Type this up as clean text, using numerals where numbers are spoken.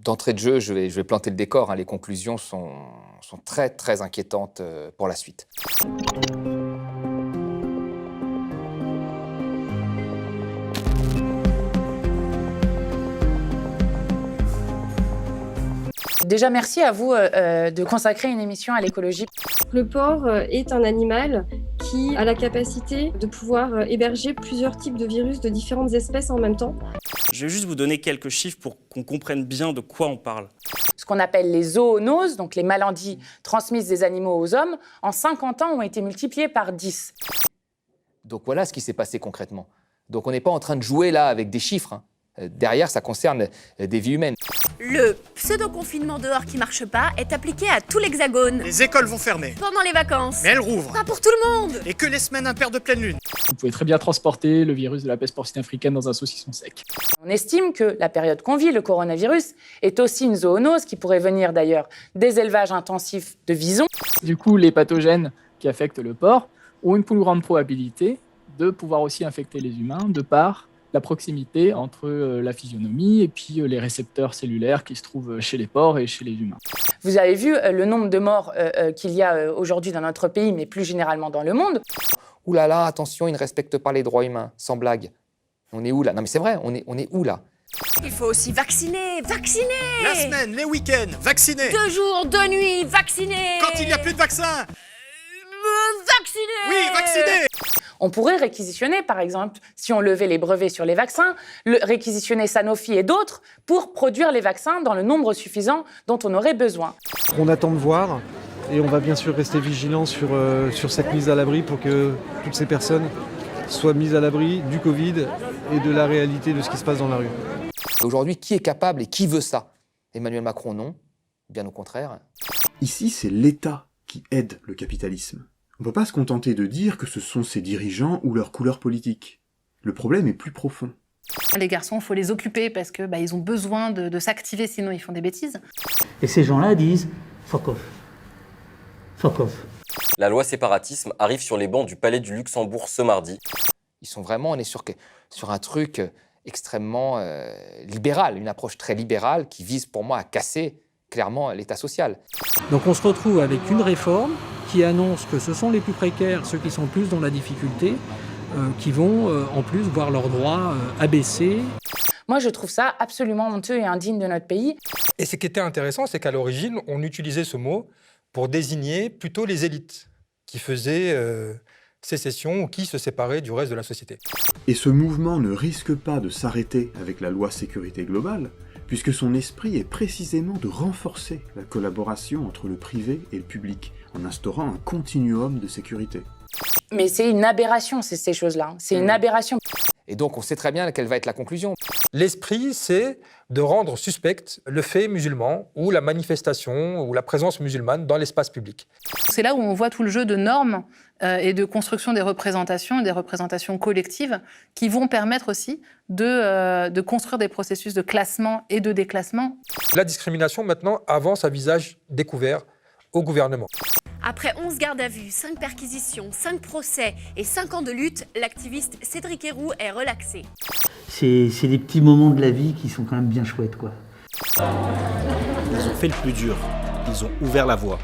D'entrée de jeu, je vais planter le décor, hein. Les conclusions sont très, très inquiétantes pour la suite. Déjà, merci à vous de consacrer une émission à l'écologie. Le porc est un animal qui a la capacité de pouvoir héberger plusieurs types de virus de différentes espèces en même temps. Je vais juste vous donner quelques chiffres pour qu'on comprenne bien de quoi on parle. Ce qu'on appelle les zoonoses, donc les maladies transmises des animaux aux hommes, en 50 ans ont été multipliées par 10. Donc voilà ce qui s'est passé concrètement. Donc on n'est pas en train de jouer là avec des chiffres, hein. Derrière, ça concerne des vies humaines. Le pseudo-confinement dehors qui marche pas est appliqué à tout l'Hexagone. Les écoles vont fermer. Pendant les vacances. Mais elles rouvrent. Pas pour tout le monde. Et que les semaines impaires de pleine lune. Vous pouvez très bien transporter le virus de la peste porcine africaine dans un saucisson sec. On estime que la période qu'on vit, le coronavirus, est aussi une zoonose qui pourrait venir d'ailleurs des élevages intensifs de visons. Du coup, les pathogènes qui affectent le porc ont une plus grande probabilité de pouvoir aussi infecter les humains de par la proximité entre la physionomie et puis les récepteurs cellulaires qui se trouvent chez les porcs et chez les humains. Vous avez vu le nombre de morts qu'il y a aujourd'hui dans notre pays, mais plus généralement dans le monde. Ouh là là, attention, ils ne respectent pas les droits humains, sans blague. On est où là? Non mais c'est vrai, on est où là? Il faut aussi vacciner. La semaine, les week-ends, vaccinés. 2 jours, 2 nuits, vaccinés. Quand il n'y a plus de vaccin. Vaccinés. Oui, vaccinés. On pourrait réquisitionner, par exemple, si on levait les brevets sur les vaccins, réquisitionner Sanofi et d'autres pour produire les vaccins dans le nombre suffisant dont on aurait besoin. On attend de voir et on va bien sûr rester vigilant sur cette mise à l'abri pour que toutes ces personnes soient mises à l'abri du Covid et de la réalité de ce qui se passe dans la rue. Aujourd'hui, qui est capable et qui veut ça? Emmanuel Macron, non. Bien au contraire. Ici, c'est l'État qui aide le capitalisme. On ne peut pas se contenter de dire que ce sont ses dirigeants ou leur couleur politique. Le problème est plus profond. Les garçons, il faut les occuper parce que ils ont besoin de s'activer, sinon ils font des bêtises. Et ces gens-là disent « fuck off ». Fuck off. La loi séparatisme arrive sur les bancs du Palais du Luxembourg ce mardi. On est sur un truc extrêmement libéral, une approche très libérale qui vise pour moi à casser clairement l'État social. Donc on se retrouve avec une réforme qui annonce que ce sont les plus précaires, ceux qui sont plus dans la difficulté, qui vont en plus voir leurs droits abaissés. Moi, je trouve ça absolument honteux et indigne de notre pays. Et ce qui était intéressant, c'est qu'à l'origine, on utilisait ce mot pour désigner plutôt les élites qui faisaient sécession ou qui se séparaient du reste de la société. Et ce mouvement ne risque pas de s'arrêter avec la loi sécurité globale, puisque son esprit est précisément de renforcer la collaboration entre le privé et le public, en instaurant un continuum de sécurité. Mais c'est une aberration, ces choses-là. C'est une aberration. Et donc, on sait très bien quelle va être la conclusion. L'esprit, c'est de rendre suspect le fait musulman ou la manifestation ou la présence musulmane dans l'espace public. C'est là où on voit tout le jeu de normes et de construction des représentations collectives qui vont permettre aussi de construire des processus de classement et de déclassement. La discrimination, maintenant, avance à visage découvert au gouvernement. Après 11 gardes à vue, 5 perquisitions, 5 procès et 5 ans de lutte, l'activiste Cédric Héroux est relaxé. C'est des petits moments de la vie qui sont quand même bien chouettes, quoi. Ils ont fait le plus dur. Ils ont ouvert la voie.